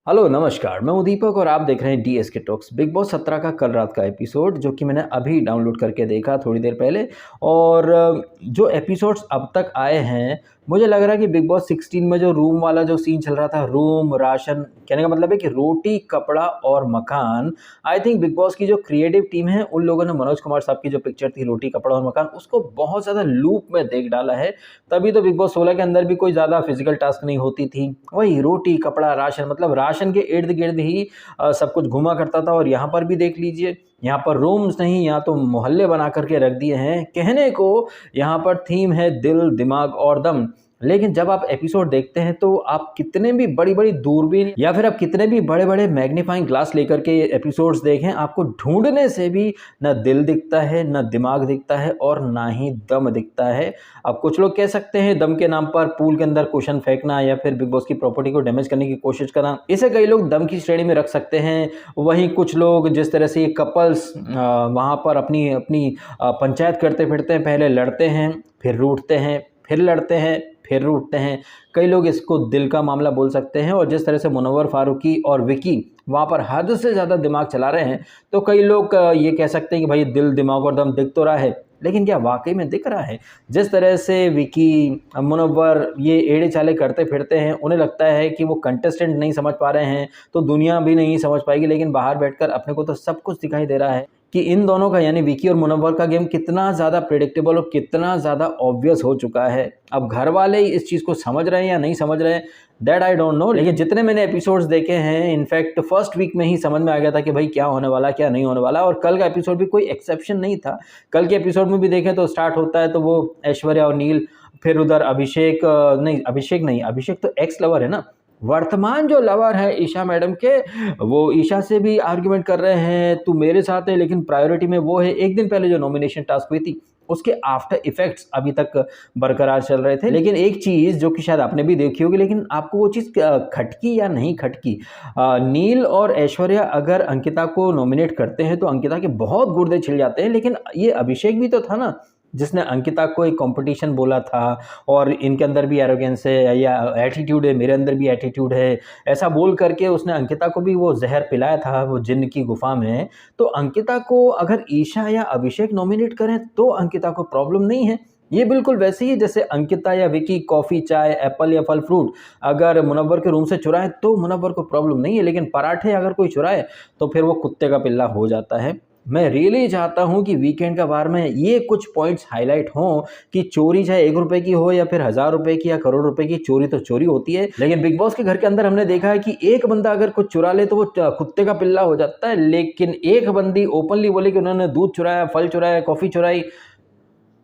Hello नमस्कार, मैं हूं दीपक और आप देख रहे हैं डीएसके टॉक्स। बिग बॉस 17 का कल रात का एपिसोड जो कि मैंने अभी डाउनलोड करके देखा थोड़ी देर पहले। और जो एपिसोड्स अब तक आए हैं, मुझे लग रहा है कि बिग बॉस 16 में जो रूम वाला जो सीन चल रहा था, रूम राशन, कहने का मतलब है कि रोटी कपड़ा और मकान। आई थिंक बिग बॉस की जो क्रिएटिव टीम है उन लोगों ने मनोज कुमार साहब की जो पिक्चर थी रोटी कपड़ा और मकान, उसको बहुत ज़्यादा लूप में देख डाला है। तभी तो बिग बॉस 16 के अंदर भी कोई ज़्यादा फिजिकल टास्क नहीं होती थी। वही रोटी कपड़ा राशन, मतलब राशन के इर्द गिर्द ही सब कुछ घूमा करता था। और यहाँ पर भी देख लीजिए, यहाँ पर रूम्स नहीं, यहाँ तो मोहल्ले बना करके रख दिए हैं। कहने को यहाँ पर थीम है दिल दिमाग और दम। लेकिन जब आप एपिसोड देखते हैं तो आप कितने भी बड़ी बड़ी दूरबीन या फिर आप कितने भी बड़े बड़े मैग्नीफाइंग ग्लास लेकर के एपिसोड्स देखें, आपको ढूंढने से भी ना दिल दिखता है, ना दिमाग दिखता है और ना ही दम दिखता है। अब कुछ लोग कह सकते हैं दम के नाम पर पूल के अंदर क्वेश्चन फेंकना या फिर बिग बॉस की प्रॉपर्टी को डैमेज करने की कोशिश करना, इसे कई लोग दम की श्रेणी में रख सकते हैं। वहीं कुछ लोग जिस तरह से कपल्स वहां पर अपनी अपनी पंचायत करते फिरते हैं, पहले लड़ते हैं फिर रूठते हैं, फिर लड़ते हैं फिर रूठते हैं, कई लोग इसको दिल का मामला बोल सकते हैं। और जिस तरह से मुनव्वर फारूकी और विकी वहाँ पर हद से ज़्यादा दिमाग चला रहे हैं, तो कई लोग ये कह सकते हैं कि भाई दिल दिमाग और दम दिख तो रहा है, लेकिन क्या वाकई में दिख रहा है? जिस तरह से विकी मुनव्वर ये एड़े चाले करते फिरते हैं, उन्हें लगता है कि वो कंटेस्टेंट नहीं समझ पा रहे हैं तो दुनिया भी नहीं समझ पाएगी। लेकिन बाहर बैठकर अपने को तो सब कुछ दिखाई दे रहा है कि इन दोनों का यानी विकी और मुनव्वर का गेम कितना ज़्यादा प्रेडिक्टेबल और कितना ज़्यादा ऑब्वियस हो चुका है। अब घर वाले ही इस चीज़ को समझ रहे हैं या नहीं समझ रहे हैं, दैट आई डोंट नो। लेकिन जितने मैंने एपिसोड्स देखे हैं, इनफैक्ट फर्स्ट वीक में ही समझ में आ गया था कि भाई क्या होने वाला क्या नहीं होने वाला। और कल का एपिसोड भी कोई एक्सेप्शन नहीं था। कल के एपिसोड में भी देखें तो स्टार्ट होता है तो वो ऐश्वर्या और नील, फिर उधर अभिषेक नहीं, अभिषेक तो एक्स लवर है ना, वर्तमान जो लवर है ईशा मैडम के, वो ईशा से भी आर्ग्यूमेंट कर रहे हैं तू मेरे साथ है, लेकिन प्रायोरिटी में वो है। एक दिन पहले जो नॉमिनेशन टास्क हुई थी उसके आफ्टर इफेक्ट्स अभी तक बरकरार चल रहे थे। लेकिन एक चीज़ जो कि शायद आपने भी देखी होगी, लेकिन आपको वो चीज़ खटकी या नहीं खटकी, नील और ऐश्वर्या अगर अंकिता को नॉमिनेट करते हैं तो अंकिता के बहुत गुर्दे छिल जाते हैं। लेकिन ये अभिषेक भी तो था ना जिसने अंकिता को एक कंपटीशन बोला था, और इनके अंदर भी एरोगेंस है या एटीट्यूड है, मेरे अंदर भी एटीट्यूड है, ऐसा बोल करके उसने अंकिता को भी वो जहर पिलाया था वो जिन्न की गुफा में। तो अंकिता को अगर ईशा या अभिषेक नॉमिनेट करें तो अंकिता को प्रॉब्लम नहीं है। ये बिल्कुल वैसे ही जैसे अंकिता या विकी कॉफ़ी चाय एप्पल या फल फ्रूट अगर मुनव्वर के रूम से चुराए तो मुनव्वर को प्रॉब्लम नहीं है, लेकिन पराठे अगर कोई चुराए तो फिर वो कुत्ते का पिल्ला हो जाता है। मैं रियली चाहता हूं कि वीकेंड का वार में ये कुछ पॉइंट्स हाईलाइट हों कि चोरी चाहे 1 रुपए की हो या फिर 1000 रुपए की या करोड़ रुपए की, चोरी तो चोरी होती है। लेकिन बिग बॉस के घर के अंदर हमने देखा है कि एक बंदा अगर कुछ चुरा ले तो वो कुत्ते का पिल्ला हो जाता है। लेकिन एक बंदी ओपनली बोले कि उन्होंने दूध चुराया, फल चुराया, कॉफी चुराई,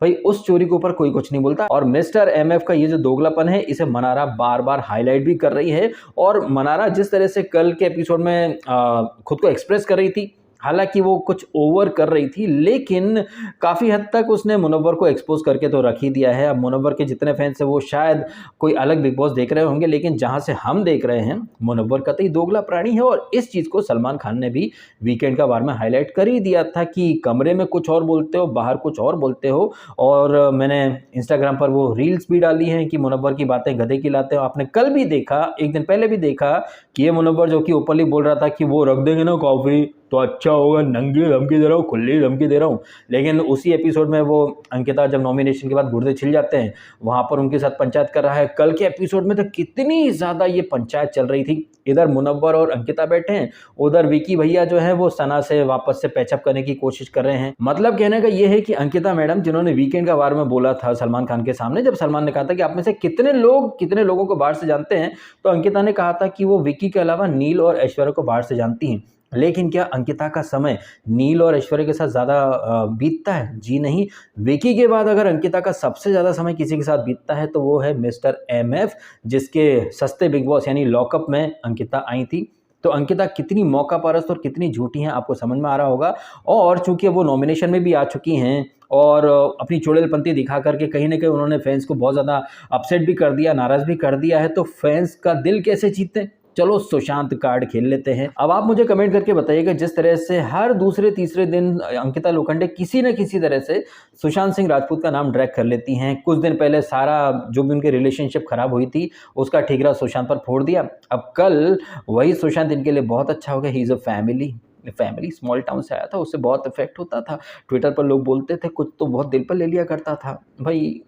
भाई उस चोरी के ऊपर कोई कुछ नहीं बोलता। और मिस्टर एमएफ का ये जो दोगलापन है इसे मनारा बार बार हाईलाइट भी कर रही है। और मनारा जिस तरह से कल के एपिसोड में खुद को एक्सप्रेस कर रही थी, हालांकि वो कुछ ओवर कर रही थी, लेकिन काफ़ी हद तक उसने मुनव्वर को एक्सपोज करके तो रख ही दिया है। अब मुनव्वर के जितने फैंस हैं वो शायद कोई अलग बिग बॉस देख रहे होंगे, लेकिन जहां से हम देख रहे हैं मुनव्वर कतई दोगला प्राणी है। और इस चीज़ को सलमान खान ने भी वीकेंड का वार में हाईलाइट कर ही दिया था कि कमरे में कुछ और बोलते हो, बाहर कुछ और बोलते हो। और मैंने इंस्टाग्राम पर वो रील्स भी डाली हैं कि मुनव्वर की बातें गधे की लाते हो। आपने कल भी देखा, एक दिन पहले भी देखा कि ये मुनव्वर जो कि ओपनली बोल रहा था कि वो रख देंगे ना कॉफ़ी तो अच्छा होगा, नंगी धमकी दे रहा हूँ, खुली धमकी दे रहा हूँ। लेकिन उसी एपिसोड में वो अंकिता जब नॉमिनेशन के बाद गुर्दे छिल जाते हैं, वहां पर उनके साथ पंचायत कर रहा है। कल के एपिसोड में तो कितनी ज्यादा ये पंचायत चल रही थी। इधर मुनव्वर और अंकिता बैठे हैं, उधर विकी भैया जो है वो सना से वापस से पैचअप करने की कोशिश कर रहे हैं। मतलब कहने का ये है कि अंकिता मैडम जिन्होंने वीकेंड का वार में बोला था सलमान खान के सामने, जब सलमान ने कहा था कि आप में से कितने लोगों को बाहर से जानते हैं, तो अंकिता ने कहा था कि वो विकी के अलावा नील और ऐश्वर्या को बाहर से जानती हैं। लेकिन क्या अंकिता का समय नील और ऐश्वर्या के साथ ज़्यादा बीतता है? जी नहीं। विकी के बाद अगर अंकिता का सबसे ज़्यादा समय किसी के साथ बीतता है तो वो है मिस्टर एमएफ, जिसके सस्ते बिग बॉस यानी लॉकअप में अंकिता आई थी। तो अंकिता कितनी मौका परस्त और कितनी झूठी हैं आपको समझ में आ रहा होगा। और चूंकि वो नॉमिनेशन में भी आ चुकी हैं और अपनी चुड़ैलपंती दिखा करके कहीं ना कहीं उन्होंने फैंस को बहुत ज़्यादा अपसेट भी कर दिया, नाराज़ भी कर दिया है, तो फैंस का दिल कैसे जीतते हैं? चलो सुशांत कार्ड खेल लेते हैं। अब आप मुझे कमेंट करके बताइएगा, जिस तरह से हर दूसरे तीसरे दिन अंकिता लोखंडे किसी न किसी तरह से सुशांत सिंह राजपूत का नाम ड्रैग कर लेती हैं। कुछ दिन पहले सारा जो भी उनकी रिलेशनशिप खराब हुई थी उसका ठिकरा सुशांत पर फोड़ दिया। अब कल वही सुशांत इनके लिए बहुत अच्छा हो गया। He is a family small town से आया था, उससे बहुत इफेक्ट होता था। ट्विटर पर लोग बोलते थे कुछ तो बहुत दिल पर ले लिया करता था भाई।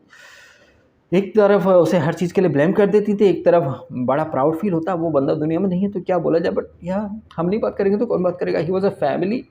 एक तरफ उसे हर चीज़ के लिए ब्लेम कर देती थी, एक तरफ बड़ा प्राउड फील होता। वो बंदा दुनिया में नहीं है तो क्या बोला जाए, बट यार हम नहीं बात करेंगे तो कौन बात करेगा। He was a family.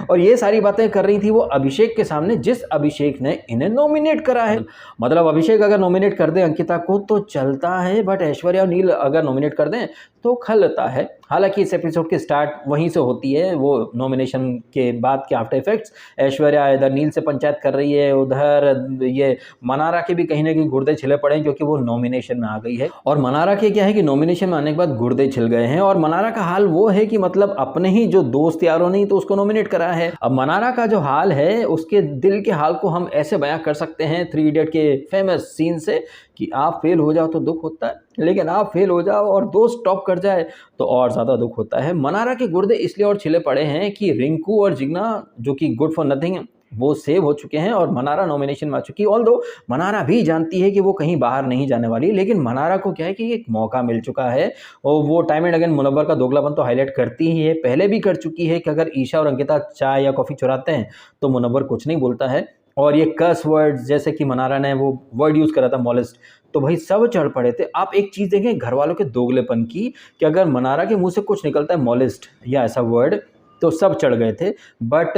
और ये सारी बातें कर रही थी वो अभिषेक के सामने, जिस अभिषेक ने इन्हें नॉमिनेट करा है। मतलब अभिषेक अगर नॉमिनेट कर दे अंकिता को तो चलता है, बट ऐश्वर्या और नील अगर नॉमिनेट कर दें तो खलता है। हालांकि इस एपिसोड की स्टार्ट वहीं से होती है, वो नॉमिनेशन के बाद के आफ्टर इफेक्ट्स। ऐश्वर्या इधर नील से पंचायत कर रही है, उधर ये मनारा के भी कहीं ना कहीं गुर्दे छिले पड़े हैं क्योंकि वो नॉमिनेशन में आ गई है। और मनारा के क्या है कि नॉमिनेशन में आने के बाद गुर्दे छिल गए हैं। और मनारा का हाल वो है कि मतलब अपने ही जो दोस्त यारों ने तो उसको नॉमिनेट करा है। अब मनारा का जो हाल है, उसके दिल के हाल को हम ऐसे बयां कर सकते हैं 3 इडियट के फेमस सीन से कि आप फेल हो जाओ तो दुख होता है, लेकिन आप फेल हो जाओ और दोस्त टॉप कर जाए तो और ज़्यादा दुख होता है। मनारा के गुर्दे इसलिए और छिले पड़े हैं कि रिंकू और जिग्ना, जो कि गुड फॉर नथिंग, वो सेव हो चुके हैं और मनारा नॉमिनेशन में आ चुकी है। ऑल्दो मनारा भी जानती है कि वो कहीं बाहर नहीं जाने वाली, लेकिन मनारा को क्या है कि एक मौका मिल चुका है और वो टाइम एंड अगेन मुनव्वर का दोगलापन तो हाईलाइट करती ही है। पहले भी कर चुकी है कि अगर ईशा और अंकिता चाय या कॉफ़ी चुराते हैं तो मुनव्वर कुछ नहीं बोलता है। और ये कर्स वर्ड, जैसे कि मनारा ने वो वर्ड यूज़ करा था मॉलेस्ट, तो भाई सब चढ़ पड़े थे। आप एक चीज़ देखें घर वालों के दोगलेपन की, कि अगर मनारा के मुंह से कुछ निकलता है मॉलेस्ट या ऐसा वर्ड तो सब चढ़ गए थे। बट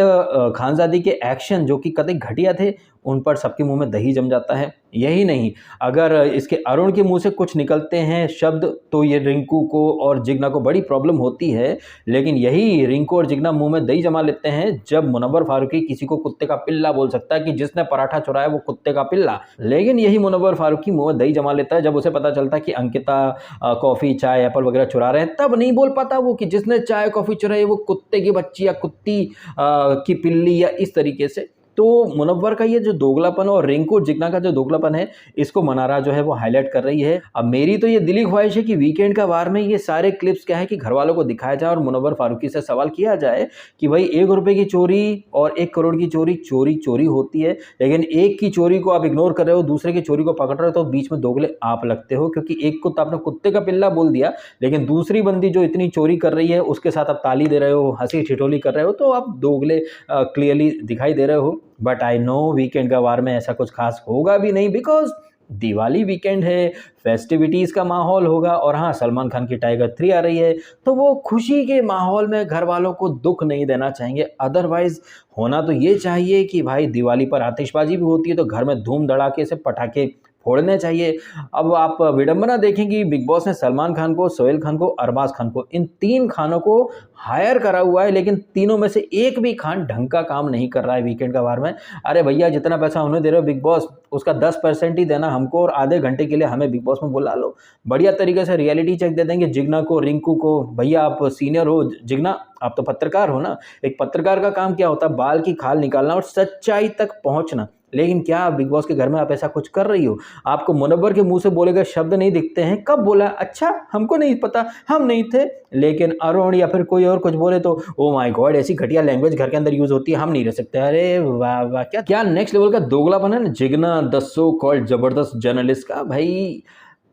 खानजादी के एक्शन जो कि कतई घटिया थे, उन पर सबके मुंह में दही जम जाता है। यही नहीं, अगर इसके अरुण के मुंह से कुछ निकलते हैं शब्द तो ये रिंकू को और जिग्ना को बड़ी प्रॉब्लम होती है। लेकिन यही रिंकू और जिग्ना मुंह में दही जमा लेते हैं जब मुनव्वर फारूकी किसी को कुत्ते का पिल्ला बोल सकता है कि जिसने पराठा चुराया वो कुत्ते का पिल्ला। लेकिन यही मुनव्वर फारूकी मुंह में दही जमा लेता है जब उसे पता चलता है कि अंकिता कॉफ़ी चाय एप्पल वगैरह चुरा रहे हैं। तब नहीं बोल पाता वो कि जिसने चाय कॉफ़ी चुराई वो कुत्ते की बच्ची या कुत्ती की पिल्ली या इस तरीके से। तो मुनव्वर का ये जो दोगलापन और रिंकू और जिग्ना का जो दोगलापन है, इसको मनारा जो है वो हाईलाइट कर रही है। अब मेरी तो ये दिली ख्वाहिश है कि वीकेंड का वार में ये सारे क्लिप्स क्या है कि घर वालों को दिखाया जाए और मुनव्वर फारूकी से सवाल किया जाए कि भाई 1 रुपए की चोरी और 1 करोड़ की चोरी चोरी होती है, लेकिन एक की चोरी को आप इग्नोर कर रहे हो, दूसरे की चोरी को पकड़ रहे हो, तो बीच में दोगले आप लगते हो। क्योंकि एक को तो आपने कुत्ते का पिल्ला बोल दिया, लेकिन दूसरी बंदी जो इतनी चोरी कर रही है उसके साथ आप ताली दे रहे हो, हंसी ठिठोली कर रहे हो, तो आप दोगले क्लियरली दिखाई दे रहे हो। बट आई नो वीकेंड का वार में ऐसा कुछ खास होगा भी नहीं, बिकॉज दिवाली वीकेंड है, फेस्टिविटीज़ का माहौल होगा। और हाँ, सलमान खान की टाइगर 3 आ रही है, तो वो खुशी के माहौल में घर वालों को दुख नहीं देना चाहेंगे। अदरवाइज होना तो ये चाहिए कि भाई दिवाली पर आतिशबाजी भी होती है तो घर में धूम धड़ाके से पटाखे फोड़ने चाहिए। अब आप विडंबना देखेंगी, बिग बॉस ने सलमान खान को, सोहेल खान को, अरबाज खान को, इन 3 खानों को हायर करा हुआ है, लेकिन तीनों में से एक भी खान ढंग का काम नहीं कर रहा है वीकेंड का वार में। अरे भैया, जितना पैसा उन्हें दे रहे हो बिग बॉस, उसका 10% ही देना हमको और आधे घंटे के लिए हमें बिग बॉस में बुला लो। बढ़िया तरीके से रियलिटी चेक दे देंगे जिग्ना को, रिंकू को। भैया आप सीनियर हो, जिग्ना आप तो पत्रकार हो ना। एक पत्रकार का काम क्या होता है? बाल की खाल निकालना और सच्चाई तक पहुंचना। लेकिन क्या बिग बॉस के घर में आप ऐसा कुछ कर रही हो? आपको मुनव्वर के मुंह से बोले गए शब्द नहीं दिखते हैं। कब बोला? अच्छा हमको नहीं पता, हम नहीं थे। लेकिन अरुण या फिर कोई और कुछ बोले तो ओ माय गॉड, ऐसी घटिया लैंग्वेज घर के अंदर यूज होती है, हम नहीं रह सकते। अरे वाह वाह, क्या क्या नेक्स्ट लेवल का दोगलापन है ना जिग्ना द सो कॉल्ड जबरदस्त जर्नलिस्ट का। भाई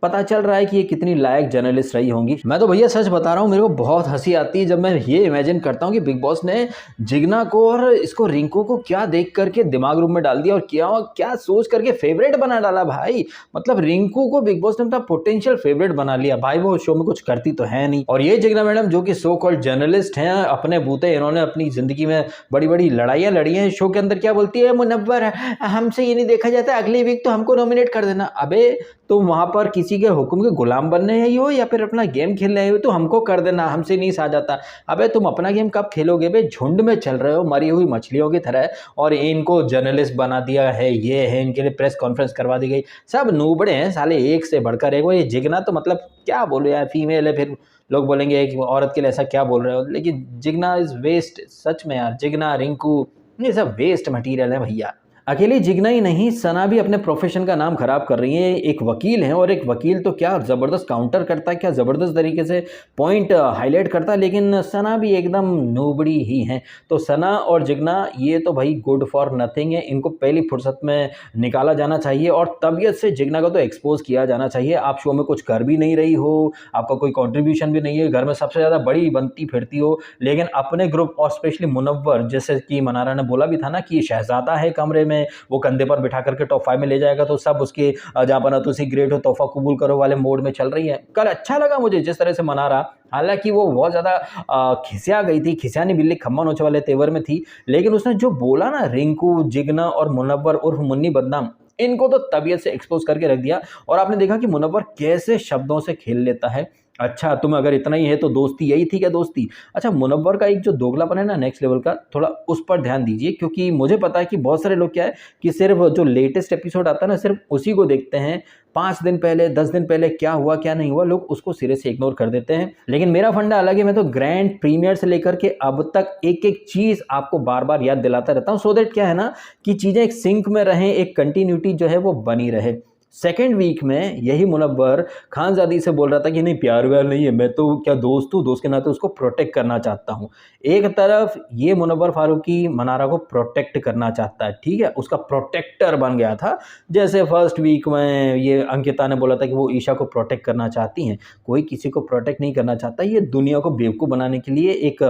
पता चल रहा है कि ये कितनी लायक जर्नलिस्ट रही होंगी। मैं तो भैया सच बता रहा हूँ, मेरे को बहुत हंसी आती है जब मैं ये इमेजिन करता हूँ कि बिग बॉस ने जिग्ना को और इसको रिंकू को क्या देख करके दिमाग रूम में डाल दिया और क्या सोच करके फेवरेट बना डाला भाई। मतलब रिंकू को बिग बॉस ने अपना पोटेंशियल फेवरेट बना लिया। भाई वो शो में कुछ करती तो है नहीं। और ये जिग्ना मैडम जो कि सो कॉल्ड जर्नलिस्ट हैं, अपने बूते इन्होंने अपनी जिंदगी में बड़ी बड़ी लड़ाइयाँ लड़ी हैं। शो के अंदर क्या बोलती है? मुनव्वर हमसे ये नहीं देखा जाता, अगली वीक तो हमको नॉमिनेट कर देना। अबे तुम वहां पर किसी के हुक्म के गुलाम बनने आई हो या फिर अपना गेम खेलने आई हो तो हमको कर देना, हमसे नहीं सहा जाता। अबे तुम अपना गेम कब खेलोगे बे? झुंड में चल रहे हो मरी हुई मछलियों की तरह, और इनको जर्नलिस्ट बना दिया है, ये है, इनके लिए प्रेस कॉन्फ्रेंस करवा दी गई। सब नूबड़े हैं साले, एक से बढ़कर एक। ये जिग्ना तो मतलब क्या बोलो यार, फीमेल है, फिर लोग बोलेंगे एक औरत के लिए ऐसा क्या बोल रहे हो, लेकिन जिग्ना इज वेस्ट। सच में यार, जिग्ना, रिंकू, ये सब वेस्ट मटीरियल है भैया। अकेली जिगना ही नहीं, सना भी अपने प्रोफेशन का नाम खराब कर रही है। एक वकील है और एक वकील तो क्या ज़बरदस्त काउंटर करता है, क्या ज़बरदस्त तरीके से पॉइंट हाईलाइट करता है, लेकिन सना भी एकदम नोबड़ी ही है। तो सना और जिगना ये तो भाई गुड फॉर नथिंग है, इनको पहली फुर्सत में निकाला जाना चाहिए और तबीयत से जिगना को तो एक्सपोज किया जाना चाहिए। आप शो में कुछ कर भी नहीं रही हो, आपका कोई कॉन्ट्रीब्यूशन भी नहीं है, घर में सबसे ज़्यादा बड़ी बनती फिरती हो, लेकिन अपने ग्रुप और स्पेशली मुनव्वर, जैसे कि मनारा ने बोला भी था ना कि शहजादा है कमरे में, वो कंधे पर बिठा करके टॉप 5 में ले जाएगा, तो सब उसके जहाँ पर तुसी ग्रेट हो तोहफा कबूल करो वाले मोड में चल रही है। कल अच्छा लगा मुझे जिस तरह से मनारा, हालांकि वो बहुत ज़्यादा खिसिया गई थी, खिसियानी बिल्ली खम्मा नोचे वाले तेवर में थी, लेकिन उसने जो बोला ना रिंकू, जिगना और मुनव्वर उर्फ मुन्नी बदनाम, इनको तो तबीयत से एक्सपोज करके रख दिया। और आपने देखा कि मुनव्वर कैसे शब्दों से खेल लेता है। अच्छा तुम अगर इतना ही है तो दोस्ती यही थी क्या दोस्ती? अच्छा मुनव्वर का एक जो दोगलापन है ना नेक्स्ट लेवल का, थोड़ा उस पर ध्यान दीजिए, क्योंकि मुझे पता है कि बहुत सारे लोग क्या है कि सिर्फ जो लेटेस्ट एपिसोड आता है ना सिर्फ उसी को देखते हैं। 5 दिन पहले 10 दिन पहले क्या हुआ क्या नहीं हुआ लोग उसको सिरे से इग्नोर कर देते हैं, लेकिन मेरा फंडा अलग है। मैं तो ग्रैंड प्रीमियर से लेकर के अब तक एक एक चीज़ आपको बार बार याद दिलाता रहता हूँ, सो दैट क्या है ना कि चीज़ें एक सिंक में रहें, एक कंटिन्यूटी जो है वो बनी रहे। सेकेंड वीक में यही मुनव्वर खानजादी से बोल रहा था कि नहीं प्यार व्यार नहीं है, मैं तो क्या दोस्त हूँ, दोस्त के नाते उसको प्रोटेक्ट करना चाहता हूँ। एक तरफ ये मुनव्वर फारूकी मनारा को प्रोटेक्ट करना चाहता है, ठीक है, उसका प्रोटेक्टर बन गया था। जैसे फर्स्ट वीक में ये अंकिता ने बोला था कि वो ईशा को प्रोटेक्ट करना चाहती हैं, कोई किसी को प्रोटेक्ट नहीं करना चाहता, ये दुनिया को बेवकूफ़ बनाने के लिए एक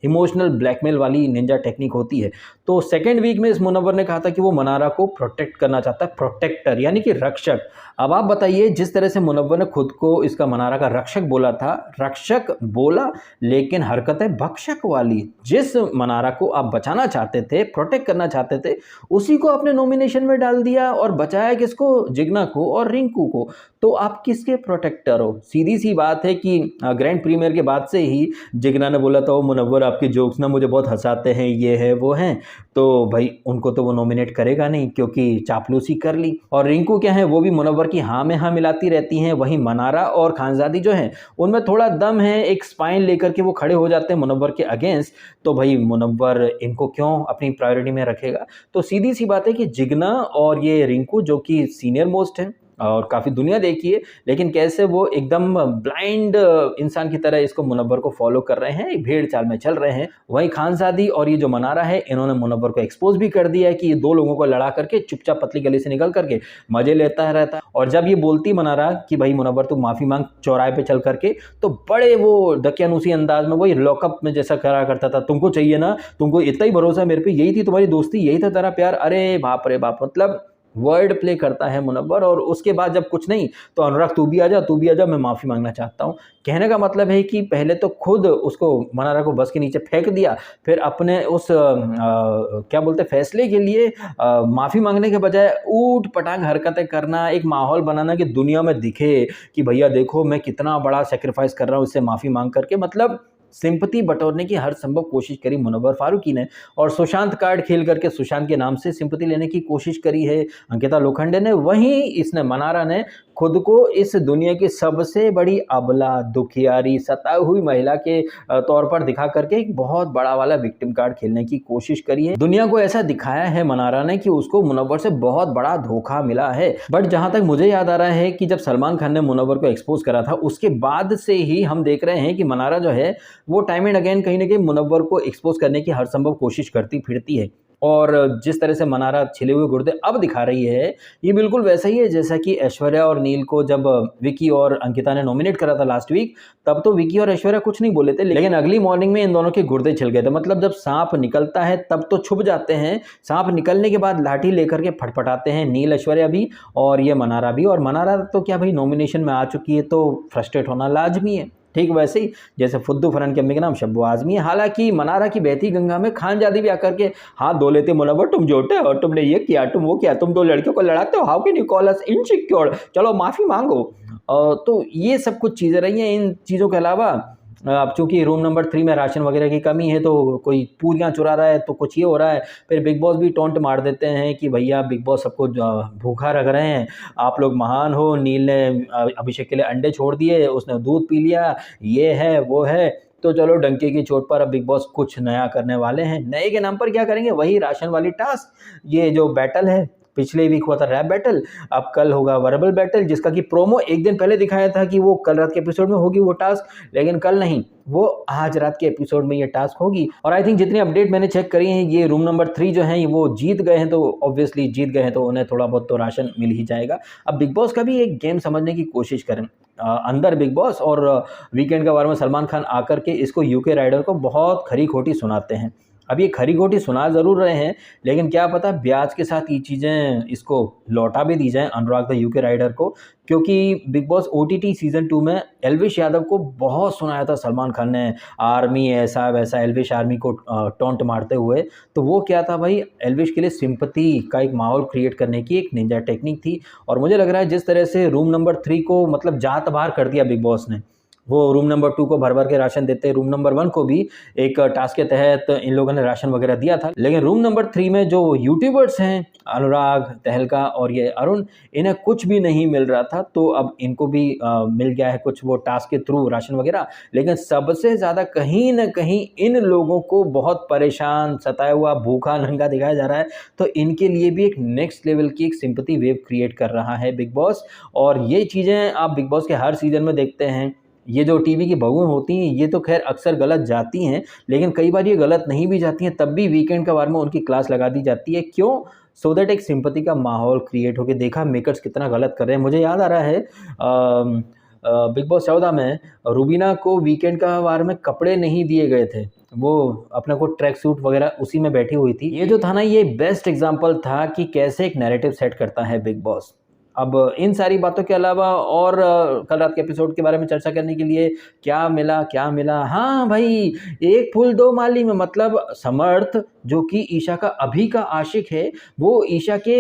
इमोशनल ब्लैकमेल वाली निंजा टेक्निक होती है। तो सेकेंड वीक में इस मुनव्वर ने कहा था कि वो मनारा को प्रोटेक्ट करना चाहता है, प्रोटेक्टर यानी कि रक्षक। अब आप बताइए जिस तरह से मुनव्वर ने खुद को इसका मनारा का रक्षक बोला था, रक्षक बोला लेकिन हरकतें भक्षक वाली। जिस मनारा को आप बचाना चाहते थे, प्रोटेक्ट करना चाहते थे, उसी को आपने नॉमिनेशन में डाल दिया और बचाया किसको? जिगना को और रिंकू को। तो आप किसके प्रोटेक्टर हो? सीधी सी बात है कि ग्रैंड प्रीमियर के बाद से ही जिगना ने बोला था वो मुनव्वर आपके जोक्स ना मुझे बहुत हंसाते हैं, ये है वो हैं, तो भाई उनको तो वो नॉमिनेट करेगा नहीं क्योंकि चापलूसी कर ली। और रिंकू क्या है, वो भी मुनव्वर की हाँ में हाँ मिलाती रहती हैं। वहीं मनारा और खानजादी जो हैं उनमें थोड़ा दम है, एक स्पाइन लेकर के वो खड़े हो जाते हैं मुनव्वर के अगेंस्ट। तो भाई मुनव्वर इनको क्यों अपनी प्रायोरिटी में रखेगा? तो सीधी सी बात है कि जिगना और ये रिंकू जो कि सीनियर मोस्ट है और काफ़ी दुनिया देखी है, लेकिन कैसे वो एकदम ब्लाइंड इंसान की तरह इसको मुनव्वर को फॉलो कर रहे हैं, एक भेड़ चाल में चल रहे हैं। वहीं खानजादी और ये जो मनारा है इन्होंने मुनव्वर को एक्सपोज भी कर दिया है कि ये दो लोगों को लड़ा करके चुपचाप पतली गली से निकल करके मजे लेता रहता है। और जब ये बोलती मनारा कि भाई मुनव्वर तू माफ़ी मांग चौराहे पे चल करके, तो बड़े वो दकियानूसी अंदाज में वही लॉकअप में जैसा करा करता था, तुमको चाहिए ना, तुमको इतना ही भरोसा मेरे पे, यही थी तुम्हारी दोस्ती, यही था तेरा प्यार, अरे बाप रे बाप। मतलब वर्ड प्ले करता है मुनव्वर। और उसके बाद जब कुछ नहीं तो अनुराग तू भी आ जा, तू भी आ जा, मैं माफ़ी मांगना चाहता हूँ। कहने का मतलब है कि पहले तो खुद उसको मनारा को बस के नीचे फेंक दिया, फिर अपने उस क्या बोलते फैसले के लिए माफ़ी मांगने के बजाय ऊट पटांग हरकतें करना, एक माहौल बनाना कि दुनिया में दिखे कि भैया देखो मैं कितना बड़ा सेक्रीफाइस कर रहा हूँ इससे माफ़ी मांग करके। मतलब सिंपैथी बटोरने की हर संभव कोशिश करी मुनव्वर फारूकी ने, और सुशांत कार्ड खेल करके सुशांत के नाम से सिंपैथी लेने की कोशिश करी है अंकिता लोखंडे ने। वहीं इसने मनारा ने खुद को इस दुनिया की सबसे बड़ी अबला, दुखियारी, सताई हुई महिला के तौर पर दिखा करके एक बहुत बड़ा वाला विक्टिम कार्ड खेलने की कोशिश करी है। दुनिया को ऐसा दिखाया है मनारा ने कि उसको मुनव्वर से बहुत बड़ा धोखा मिला है। बट जहां तक मुझे याद आ रहा है कि जब सलमान खान ने मुनव्वर को एक्सपोज करा था उसके बाद से ही हम देख रहे हैं कि मनारा जो है वो टाइम एंड अगेन कहीं ना कहीं मुनव्वर को एक्सपोज करने की हर संभव कोशिश करती फिरती है। और जिस तरह से मनारा छिले हुए गुर्दे अब दिखा रही है, ये बिल्कुल वैसा ही है जैसा कि ऐश्वर्या और नील को जब विकी और अंकिता ने नॉमिनेट करा था लास्ट वीक, तब तो विकी और ऐश्वर्या कुछ नहीं बोले थे, लेकिन अगली मॉर्निंग में इन दोनों के गुर्दे छिल गए थे। मतलब जब सांप निकलता है तब तो छुप जाते हैं, सांप निकलने के बाद लाठी लेकर के फटफटाते हैं नील, ऐश्वर्या भी और ये मनारा भी। और मनारा तो क्या भाई नॉमिनेशन में आ चुकी है तो फ्रस्ट्रेट होना लाजमी है। ठीक वैसे ही जैसे फुद्दू फरहान के अम्मी का नाम शब्बो आजमी है। हालांकि मनारा की बहती गंगा में खानजादी भी आकर के हाथ धो लेते, मुनव्वर तुम झूठे हो, तुमने ये किया, तुम वो किया, तुम दो लड़कियों को लड़ाते हो, how can you call us insecure, चलो माफ़ी मांगो। तो ये सब कुछ चीज़ें रही हैं। इन चीज़ों के अलावा अब चूंकि रूम नंबर 3 में राशन वगैरह की कमी है तो कोई पूरियाँ चुरा रहा है, तो कुछ ये हो रहा है। फिर बिग बॉस भी टोंट मार देते हैं कि भैया बिग बॉस सबको भूखा रख रहे हैं, आप लोग महान हो। नील ने अभिषेक के लिए अंडे छोड़ दिए, उसने दूध पी लिया, ये है वो है। तो चलो डंके की चोट पर अब बिग बॉस कुछ नया करने वाले हैं। नए के नाम पर क्या करेंगे, वही राशन वाली टास्क, ये जो बैटल है, पिछले वीक हुआ था रैप बैटल, अब कल होगा वर्बल बैटल, जिसका कि प्रोमो एक दिन पहले दिखाया था कि वो कल रात के एपिसोड में होगी वो टास्क, लेकिन कल नहीं, वो आज रात के एपिसोड में ये टास्क होगी। और आई थिंक जितनी अपडेट मैंने चेक करी है, ये रूम नंबर 3 जो है वो जीत गए हैं, तो ऑब्वियसली जीत गए हैं तो उन्हें थोड़ा बहुत तो राशन मिल ही जाएगा। अब बिग बॉस का भी एक गेम समझने की कोशिश करें। अंदर बिग बॉस और वीकेंड के बारे में सलमान खान आकर के इसको यूके राइडर को बहुत खरी खोटी सुनाते हैं। अब ये खरी खोटी सुना ज़रूर रहे हैं, लेकिन क्या पता ब्याज के साथ ये चीज़ें इसको लौटा भी दी जाएँ अनुराग द यूके राइडर को, क्योंकि बिग बॉस ओटीटी सीज़न 2 में एल्विश यादव को बहुत सुनाया था सलमान खान ने, आर्मी ऐसा वैसा, एल्विश आर्मी को टॉन्ट मारते हुए। तो वो क्या था भाई, एल्विश के लिए सिंपैथी का एक माहौल क्रिएट करने की एक निंजा टेक्निक थी। और मुझे लग रहा है जिस तरह से रूम नंबर 3 को मतलब जात बाहर कर दिया बिग बॉस ने, वो रूम नंबर 2 को भर भर के राशन देते हैं, रूम नंबर 1 को भी एक टास्क के तहत इन लोगों ने राशन वगैरह दिया था। लेकिन रूम नंबर 3 में जो यूट्यूबर्स हैं, अनुराग, तहलका और ये अरुण, इन्हें कुछ भी नहीं मिल रहा था, तो अब इनको भी मिल गया है कुछ वो टास्क के थ्रू राशन वगैरह। लेकिन सबसे ज़्यादा कहीं ना कहीं इन लोगों को बहुत परेशान, सताया हुआ, भूखा नंगा दिखाया जा रहा है, तो इनके लिए भी एक नेक्स्ट लेवल की एक सिंपैथी वेव क्रिएट कर रहा है बिग बॉस। और ये चीज़ें आप बिग बॉस के हर सीजन में देखते हैं। ये जो टीवी की बहुएं होती हैं, ये तो खैर अक्सर गलत जाती हैं, लेकिन कई बार ये गलत नहीं भी जाती हैं, तब भी वीकेंड के बार में उनकी क्लास लगा दी जाती है। क्यों? सो दैट एक सिंपैथी का माहौल क्रिएट हो के, देखा मेकर्स कितना गलत कर रहे हैं। मुझे याद आ रहा है बिग बॉस 14 में रूबीना को वीकेंड का वार में कपड़े नहीं दिए गए थे, वो अपने को ट्रैक सूट वगैरह उसी में बैठी हुई थी। ये जो था ना, ये बेस्ट एग्जाम्पल था कि कैसे एक नैरेटिव सेट करता है बिग बॉस। अब इन सारी बातों के अलावा और कल रात के एपिसोड के बारे में चर्चा करने के लिए क्या मिला, हाँ भाई, एक फूल दो माली में, मतलब समर्थ जो कि ईशा का अभी का आशिक है, वो ईशा के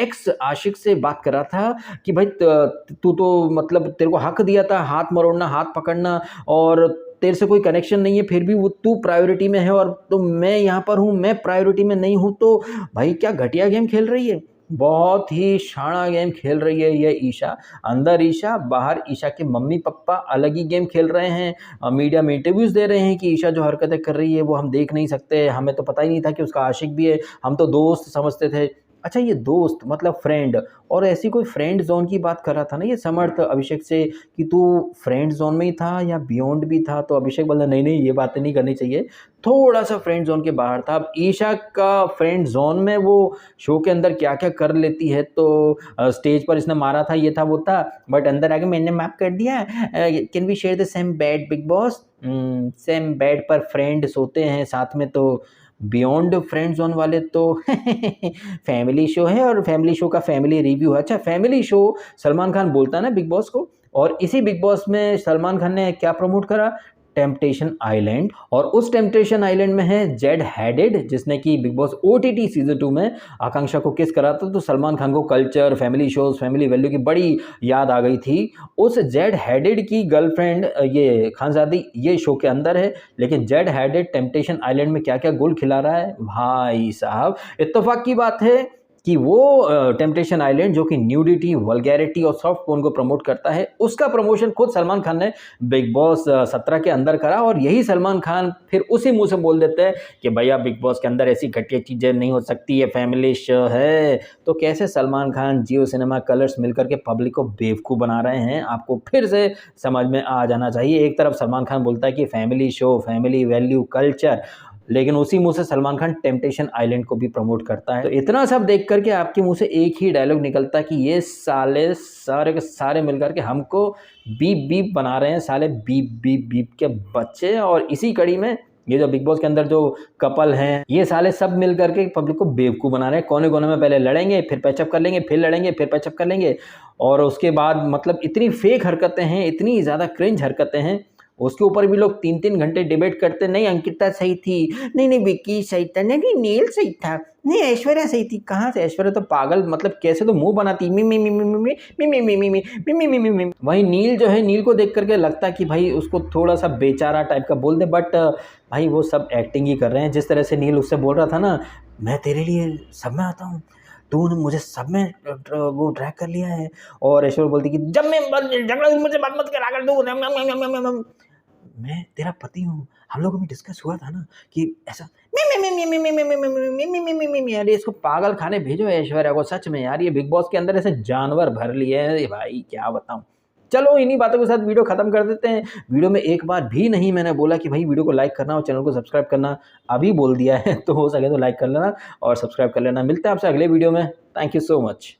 एक्स आशिक से बात कर रहा था कि भाई तू तो मतलब तेरे को हक दिया था हाथ मरोड़ना, हाथ पकड़ना, और तेरे से कोई कनेक्शन नहीं है, फिर भी वो तू प्रायोरिटी में है, और तो मैं यहाँ पर हूँ, मैं प्रायोरिटी में नहीं हूँ। तो भाई क्या घटिया गेम खेल रही है, बहुत ही शाना गेम खेल रही है ये ईशा। अंदर ईशा, बाहर ईशा के मम्मी पापा अलग ही गेम खेल रहे हैं। मीडिया में इंटरव्यूज़ दे रहे हैं कि ईशा जो हरकतें कर रही है वो हम देख नहीं सकते, हमें तो पता ही नहीं था कि उसका आशिक भी है, हम तो दोस्त समझते थे। अच्छा, ये दोस्त मतलब फ्रेंड, और ऐसी कोई फ्रेंड जोन की बात कर रहा था ना ये समर्थ अभिषेक से कि तू फ्रेंड जोन में ही था या बियॉन्ड भी था, तो अभिषेक बोला नहीं नहीं ये बातें नहीं करनी चाहिए, थोड़ा सा फ्रेंड जोन के बाहर था। अब ईशा का फ्रेंड जोन में वो शो के अंदर क्या क्या कर लेती है, तो स्टेज पर इसने मारा था, ये था वो था, बट अंदर आके मैंने माफ कर दिया, can we share the same bed Bigg Boss, same bed पर फ्रेंड सोते हैं साथ में, तो बियॉन्ड फ्रेंड जोन वाले तो फैमिली शो है, और फैमिली शो का फैमिली रिव्यू है। अच्छा, फैमिली शो सलमान खान बोलता है ना बिग बॉस को, और इसी बिग बॉस में सलमान खान ने क्या प्रमोट करा, टेम्पटेशन आइलैंड। और उस टेम्पटेशन आइलैंड में है जेड हैडेड, जिसने कि बिग बॉस ओटीटी सीजन 2 में आकांक्षा को किस करा था, तो सलमान खान को culture, family shows, family value की बड़ी याद आ गई थी। उस जेड हैडेड की गर्लफ्रेंड ये खानजादी ये शो के अंदर है, लेकिन जेड हैडेड टेम्पटेशन आइलैंड में क्या क्या गुल खिला रहा है भाई साहब। इत्तेफाक की बात है कि वो टेम्पटेशन आइलैंड जो कि न्यूडिटी, वल्गैरिटी और सॉफ्ट पोर्न को प्रमोट करता है, उसका प्रमोशन खुद सलमान खान ने बिग बॉस 17 के अंदर करा। और यही सलमान खान फिर उसी मुंह से बोल देते हैं कि भैया बिग बॉस के अंदर ऐसी घटिया चीज़ें नहीं हो सकती, ये फैमिली शो है। तो कैसे सलमान खान, जियो सिनेमा, कलर्स मिलकर के पब्लिक को बेवकूफ़ बना रहे हैं, आपको फिर से समझ में आ जाना चाहिए। एक तरफ सलमान खान बोलता है कि family show, family value, culture, लेकिन उसी मुंह से सलमान खान टेम्पटेशन आइलैंड को भी प्रमोट करता है। तो इतना सब देख करके आपके मुंह से एक ही डायलॉग निकलता है कि ये साले सारे के सारे मिलकर के हमको बीप बीप बना रहे हैं, साले बीप बीप बीप के बच्चे। और इसी कड़ी में ये जो बिग बॉस के अंदर जो कपल हैं, ये साले सब मिल करके पब्लिक को बेवकूफ़ बना रहे हैं। कोने कोने में पहले लड़ेंगे, फिर पैचअप कर लेंगे, फिर लड़ेंगे, फिर पैचअप कर लेंगे, और उसके बाद मतलब इतनी फेक हरकतें हैं, इतनी ज़्यादा क्रिंज हरकतें हैं, उसके ऊपर भी लोग 3-3 घंटे डिबेट करते, नहीं अंकिता सही थी, नहीं नहीं विक्की सही था, नहीं नहीं नील सही था, नहीं ऐश्वर्या सही थी। कहाँ से ऐश्वर्या तो पागल, मतलब कैसे तो मुंह बनाती मी मी मी मी मी मी मी मी मी मी मी मी मी मी। वहीं नील जो है, नील को देख करके लगता है कि भाई उसको थोड़ा सा बेचारा टाइप का बोल दे, बट भाई वो सब एक्टिंग ही कर रहे हैं। जिस तरह से नील उससे बोल रहा था ना, मैं तेरे लिए सब में आता हूँ, तूने मुझे सब में वो ट्रैक कर लिया है, और ऐश्वर्या बोलती कि जब मैं झगड़ा मुझे बात मत करा कर दूँ, मैं तेरा पति हूँ, हम लोगों में डिस्कस हुआ था ना कि ऐसा मी अरे इसको पागल खाने भेजो ऐश्वर्या को, सच में यार ये बिग बॉस के अंदर ऐसे जानवर भर लिए हैं भाई, क्या बताऊँ। चलो इन्हीं बातों के साथ वीडियो खत्म कर देते हैं। वीडियो में एक बार भी नहीं मैंने बोला कि भाई वीडियो को लाइक करना और चैनल को सब्सक्राइब करना, अभी बोल दिया है तो हो सके तो लाइक कर लेना और सब्सक्राइब कर लेना। मिलते हैं आपसे अगले वीडियो में। Thank you so much.